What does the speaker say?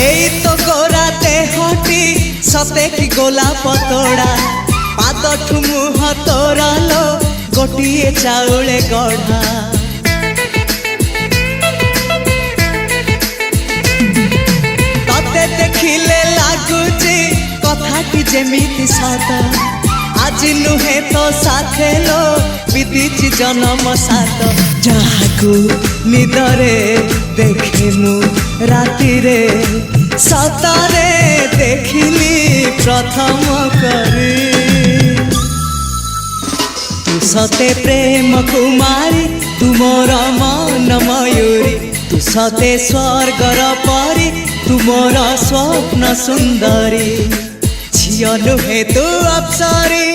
এই তো গোরাতে হটি সতে কি গোলাপ তোড়া পাদঠু মুহ তোরালো গোটিয়ে চাউলে গড়া ততে দেখিলে লাগুছি কথাটি যেমিতি সত আজি নুহে তো সাথে লো বিদিছি জনম সাত যাহাকু নিদরে দেখে মু রাতিরে সতরে দেখিলি প্রথম করে তু সতে প্রেম কুমারী তুমর মন ময়ূরী তু সতে স্বর্গর পরি তুমর স্বপ্ন সুন্দরী ঝিও নুহে তু অপ্সরী